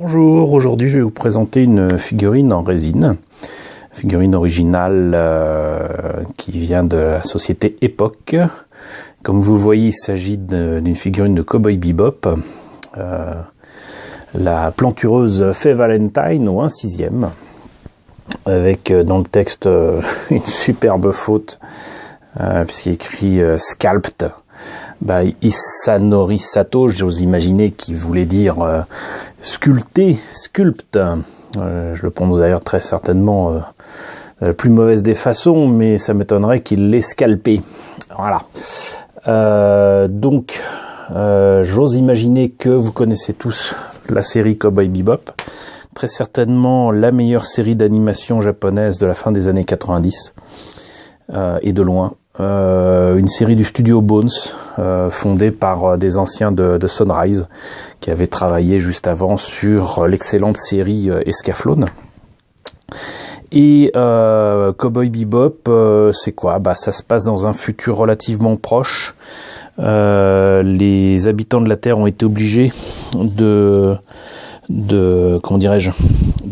Bonjour, aujourd'hui je vais vous présenter une figurine en résine, figurine originale qui vient de la société Epoch. Comme vous le voyez, il s'agit d'une figurine de Cowboy Bebop, la plantureuse Faye Valentine au 1/6, avec dans le texte une superbe faute, puisqu'il est écrit Scalped. Isanori Sato, j'ose imaginer qu'il voulait dire sculpté, sculpte. Je le prononce d'ailleurs très certainement de la plus mauvaise des façons, mais ça m'étonnerait qu'il l'ait scalpé. Voilà. J'ose imaginer que vous connaissez tous la série Cowboy Bebop. Très certainement la meilleure série d'animation japonaise de la fin des années 90, et de loin. Une série du studio Bones, fondée par des anciens de Sunrise, qui avaient travaillé juste avant sur l'excellente série Escaflowne. Et Cowboy Bebop, c'est quoi ? Ça se passe dans un futur relativement proche. Les habitants de la Terre ont été obligés de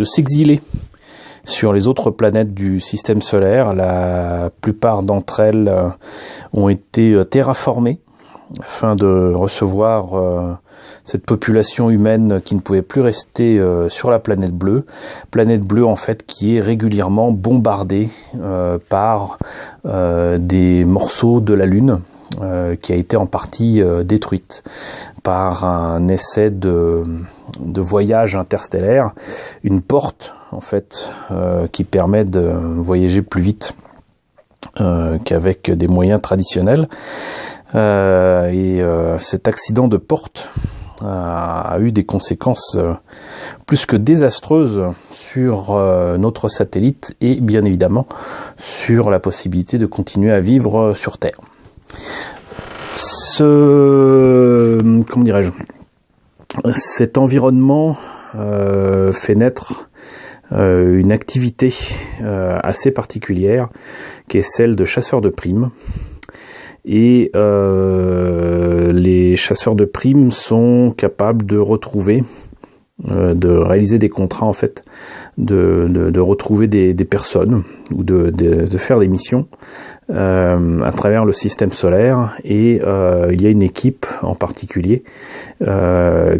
s'exiler sur les autres planètes du système solaire. La plupart d'entre elles ont été terraformées afin de recevoir cette population humaine qui ne pouvait plus rester sur la planète bleue. Planète bleue en fait qui est régulièrement bombardée par des morceaux de la Lune, qui a été en partie détruite par un essai de voyage interstellaire, une porte en fait qui permet de voyager plus vite qu'avec des moyens traditionnels. Cet accident de porte a eu des conséquences plus que désastreuses sur notre satellite et bien évidemment sur la possibilité de continuer à vivre sur Terre. Cet environnement fait naître une activité assez particulière qui est celle de chasseurs de primes. Et les chasseurs de primes sont capables de retrouver, de réaliser des contrats en fait, de retrouver des personnes ou de faire des missions à travers le système solaire. Et il y a une équipe en particulier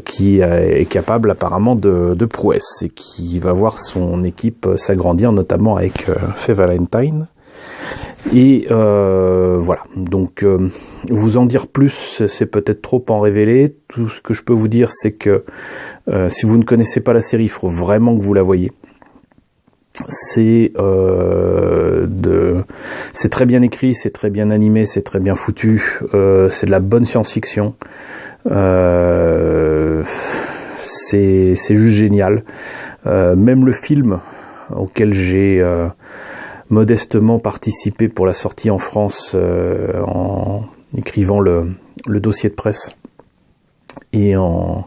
qui est capable apparemment de prouesses et qui va voir son équipe s'agrandir, notamment avec Faye Valentine. Et voilà, donc vous en dire plus, c'est peut-être trop en révéler. Tout ce que je peux vous dire, c'est que si vous ne connaissez pas la série, il faut vraiment que vous la voyez. C'est très bien écrit, c'est très bien animé, c'est très bien foutu, c'est de la bonne science-fiction. C'est juste génial. Même le film auquel j'ai modestement participé pour la sortie en France en écrivant le dossier de presse et en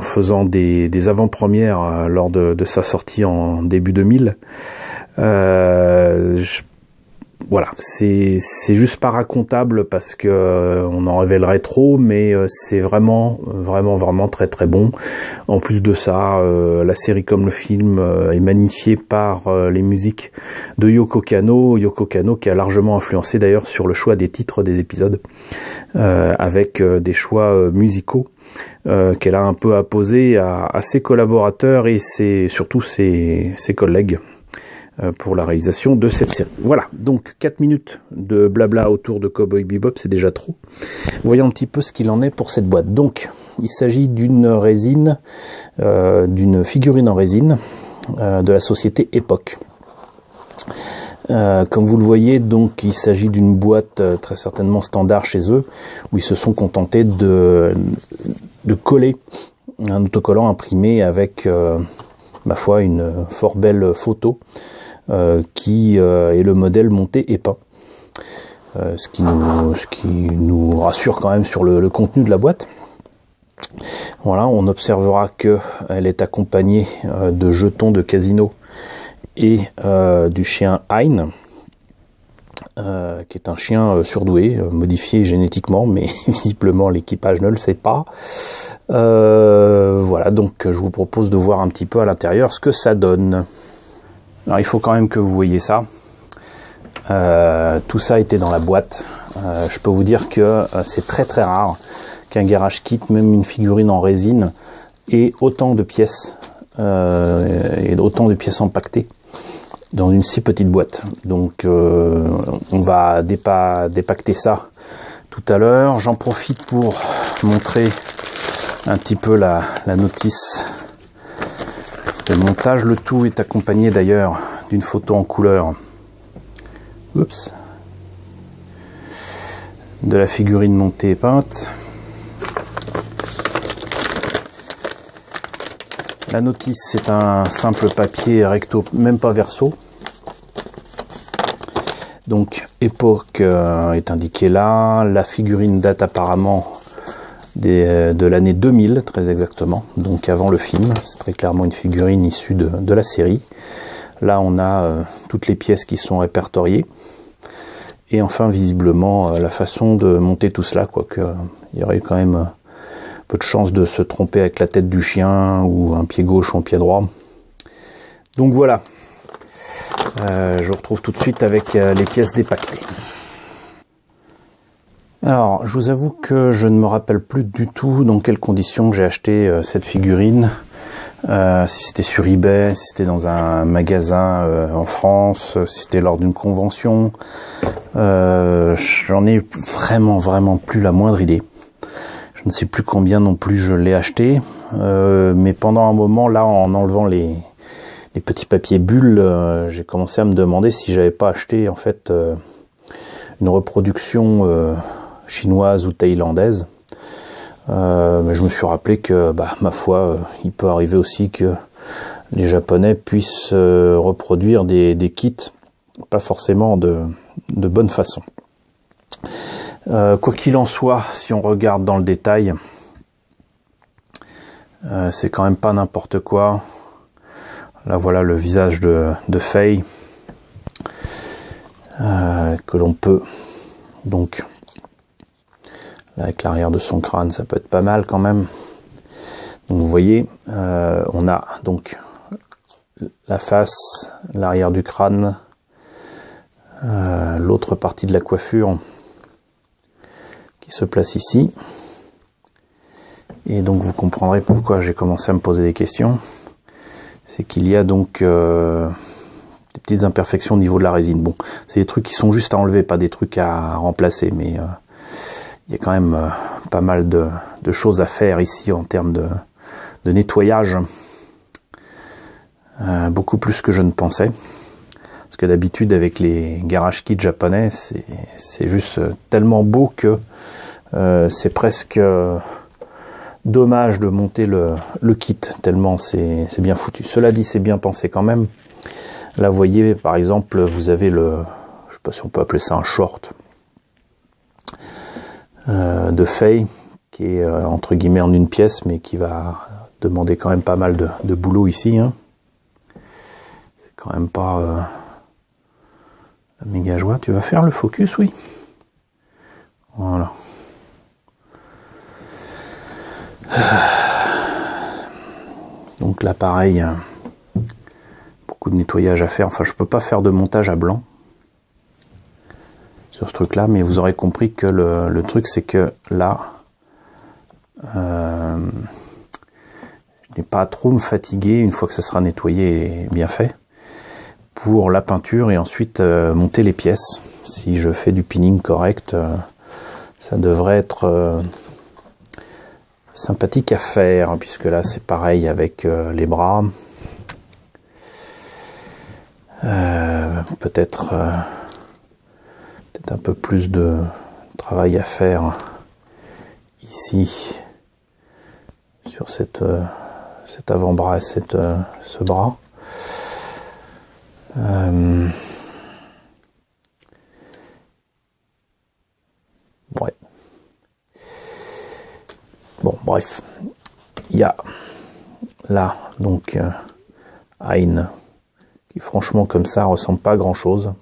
faisant des avant-premières lors de sa sortie en début 2000. Voilà, c'est juste pas racontable parce que on en révélerait trop, mais c'est vraiment très très bon. En plus de ça, la série comme le film est magnifiée par les musiques de Yoko Kanno qui a largement influencé d'ailleurs sur le choix des titres des épisodes, avec des choix musicaux qu'elle a un peu apposés à ses collaborateurs et surtout ses collègues pour la réalisation de cette série. Voilà, donc 4 minutes de blabla autour de Cowboy Bebop, c'est déjà trop. Voyons un petit peu ce qu'il en est pour cette boîte. Donc, il s'agit d'une résine, d'une figurine en résine de la société Epoch. Comme vous le voyez, donc il s'agit d'une boîte très certainement standard chez eux, où ils se sont contentés de coller un autocollant imprimé avec, ma foi, une fort belle photo qui est le modèle monté et peint. Ce qui nous rassure quand même sur le contenu de la boîte. Voilà, on observera que elle est accompagnée de jetons de casino et du chien Hein, qui est un chien surdoué, modifié génétiquement, mais visiblement l'équipage ne le sait pas. Voilà, donc je vous propose de voir un petit peu à l'intérieur ce que ça donne. Alors il faut quand même que vous voyez ça. Tout ça était dans la boîte. Je peux vous dire que c'est très très rare qu'un garage kit, même une figurine en résine, ait autant de pièces et autant de pièces empaquetées dans une si petite boîte. Donc on va dépacter ça tout à l'heure. J'en profite pour montrer un petit peu la notice de montage. Le tout est accompagné d'ailleurs d'une photo en couleur. Oups. De la figurine montée et peinte. La notice, c'est un simple papier recto, même pas verso. Donc époque est indiquée là. La figurine date apparemment de l'année 2000, très exactement, donc avant le film. C'est très clairement une figurine issue de la série. Là on a toutes les pièces qui sont répertoriées. Et enfin visiblement la façon de monter tout cela, quoique il y aurait quand même peu de chance de se tromper avec la tête du chien ou un pied gauche ou un pied droit. Donc voilà, je vous retrouve tout de suite avec les pièces dépaquetées. Alors, je vous avoue que je ne me rappelle plus du tout dans quelles conditions j'ai acheté cette figurine. Si c'était sur eBay, si c'était dans un magasin en France, si c'était lors d'une convention. J'en ai vraiment plus la moindre idée. Je ne sais plus combien non plus je l'ai acheté. Mais pendant un moment, là, en enlevant les petits papiers bulles, j'ai commencé à me demander si j'avais pas acheté en fait une reproduction chinoise ou thaïlandaise. Mais je me suis rappelé que, ma foi, il peut arriver aussi que les Japonais puissent reproduire des kits, pas forcément de bonne façon. Quoi qu'il en soit, si on regarde dans le détail, c'est quand même pas n'importe quoi. Là voilà le visage de Fei que l'on peut donc là, avec l'arrière de son crâne, ça peut être pas mal quand même. Donc vous voyez, on a donc la face, l'arrière du crâne, l'autre partie de la coiffure qui se place ici. Et donc vous comprendrez pourquoi j'ai commencé à me poser des questions. C'est qu'il y a donc des petites imperfections au niveau de la résine. Bon, c'est des trucs qui sont juste à enlever, pas des trucs à remplacer, mais il y a quand même pas mal de choses à faire ici en termes de nettoyage. Beaucoup plus que je ne pensais. Parce que d'habitude, avec les garage kits japonais, c'est juste tellement beau que c'est presque dommage de monter le kit, tellement c'est bien foutu. Cela dit, c'est bien pensé quand même. Là, vous voyez, par exemple, vous avez je sais pas si on peut appeler ça un short, de Fei, qui est entre guillemets en une pièce, mais qui va demander quand même pas mal de boulot ici. Hein. C'est quand même pas la méga joie. Tu vas faire le focus, oui. Voilà. Donc là, pareil, beaucoup de nettoyage à faire. Enfin, je peux pas faire de montage à blanc sur ce truc-là, mais vous aurez compris que le truc, c'est que là, je n'ai pas à trop me fatiguer une fois que ça sera nettoyé et bien fait pour la peinture et ensuite monter les pièces. Si je fais du pinning correct, ça devrait être sympathique à faire, puisque là c'est pareil avec les bras. Peut-être un peu plus de travail à faire ici sur cet avant-bras et ce bras. Ouais. Bon, bref, il y a là donc Hein, qui franchement comme ça ressemble pas à grand chose.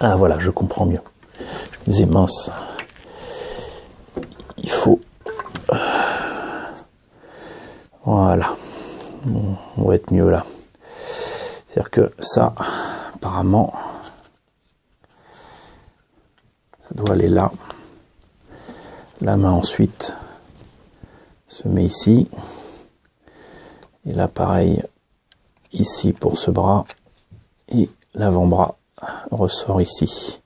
Ah voilà, je comprends mieux. Je me disais mince, il faut On va être mieux là. C'est-à-dire que ça, apparemment, ça doit aller là. La main ensuite se met ici. Et là, pareil, ici pour ce bras. Et l'avant-bras ressort ici.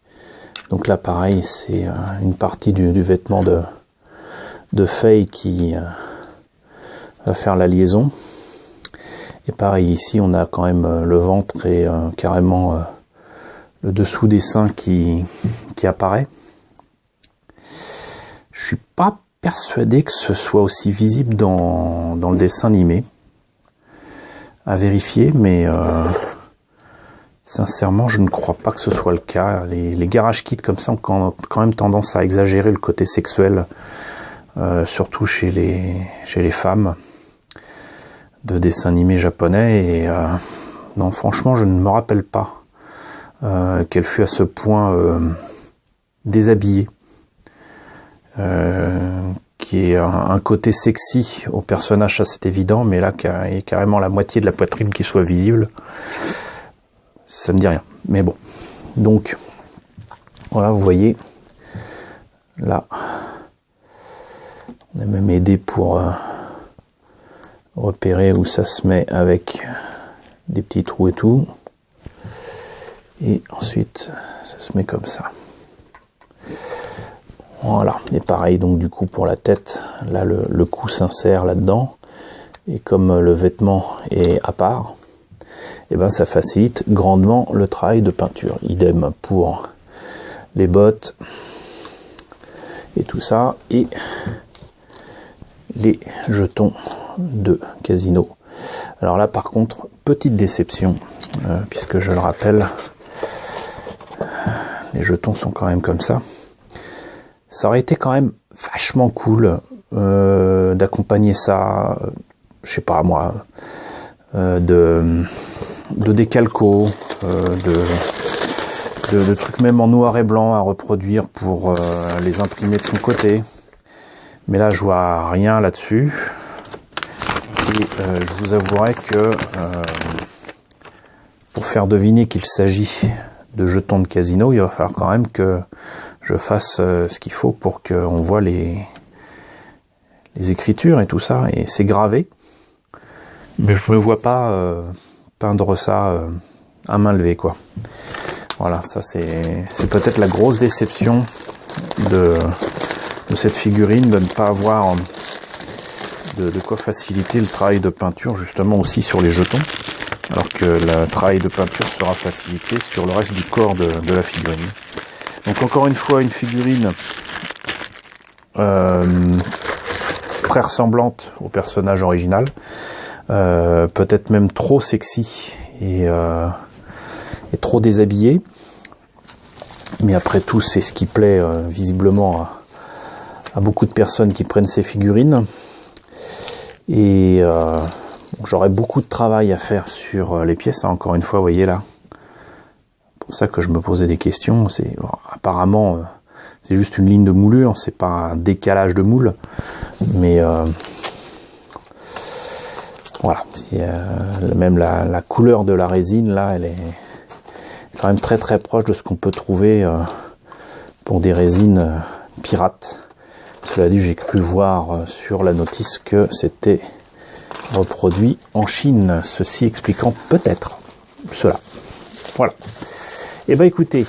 Donc là, pareil, c'est une partie du vêtement de Faye qui va faire la liaison. Et pareil, ici, on a quand même le ventre et carrément le dessous des seins qui apparaît. Je suis pas persuadé que ce soit aussi visible dans le dessin animé. À vérifier, mais sincèrement, je ne crois pas que ce soit le cas. Les garage kits comme ça ont quand même tendance à exagérer le côté sexuel, surtout chez les femmes de dessins animés japonais. Et non, franchement, je ne me rappelle pas qu'elle fût à ce point déshabillée. Qui est un côté sexy au personnage, ça c'est évident, mais là, il y a carrément la moitié de la poitrine qui soit visible. Ça me dit rien. Mais bon. Donc, voilà, vous voyez. Là, on a même aidé pour repérer où ça se met avec des petits trous et tout. Et ensuite, ça se met comme ça. Voilà, et pareil donc du coup pour la tête, là le cou s'insère là-dedans, et comme le vêtement est à part, et ben ça facilite grandement le travail de peinture. Idem pour les bottes et tout ça, et les jetons de casino. Alors là par contre, petite déception, puisque je le rappelle, les jetons sont quand même comme ça. Ça aurait été quand même vachement cool d'accompagner ça, je sais pas moi, de décalco, de trucs même en noir et blanc à reproduire pour les imprimer de son côté. Mais là, je vois rien là-dessus. Et je vous avouerai que pour faire deviner qu'il s'agit de jetons de casino, il va falloir quand même que je fasse ce qu'il faut pour qu'on voit les écritures et tout ça, et c'est gravé. Mais je ne me vois pas peindre ça à main levée, quoi. Voilà, ça c'est peut-être la grosse déception de cette figurine, de ne pas avoir de quoi faciliter le travail de peinture, justement aussi sur les jetons, alors que le travail de peinture sera facilité sur le reste du corps de la figurine. Donc encore une fois, une figurine très ressemblante au personnage original, peut-être même trop sexy et trop déshabillée. Mais après tout, c'est ce qui plaît visiblement à beaucoup de personnes qui prennent ces figurines. Et j'aurais beaucoup de travail à faire sur les pièces. Encore une fois, vous voyez là. C'est pour ça que je me posais des questions. Apparemment, c'est juste une ligne de moulure, c'est pas un décalage de moule. Mais voilà. Même la couleur de la résine, là, elle est quand même très très proche de ce qu'on peut trouver pour des résines pirates. Cela dit, j'ai cru voir sur la notice que c'était reproduit en Chine, ceci expliquant peut-être cela. Voilà. Et ben écoutez,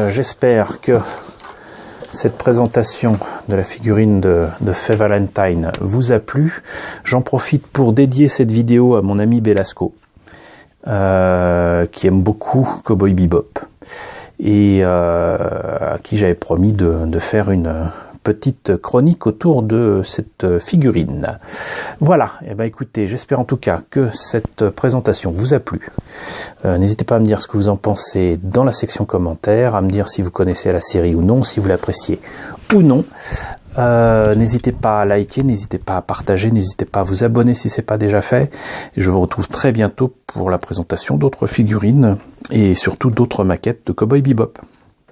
j'espère que cette présentation de la figurine de Faye Valentine vous a plu. J'en profite pour dédier cette vidéo à mon ami Belasco, qui aime beaucoup Cowboy Bebop, et à qui j'avais promis de faire une petite chronique autour de cette figurine. Voilà, et ben écoutez, j'espère en tout cas que cette présentation vous a plu. N'hésitez pas à me dire ce que vous en pensez dans la section commentaires, à me dire si vous connaissez la série ou non, si vous l'appréciez ou non. N'hésitez pas à liker, n'hésitez pas à partager, n'hésitez pas à vous abonner si ce n'est pas déjà fait. Et je vous retrouve très bientôt pour la présentation d'autres figurines et surtout d'autres maquettes de Cowboy Bebop.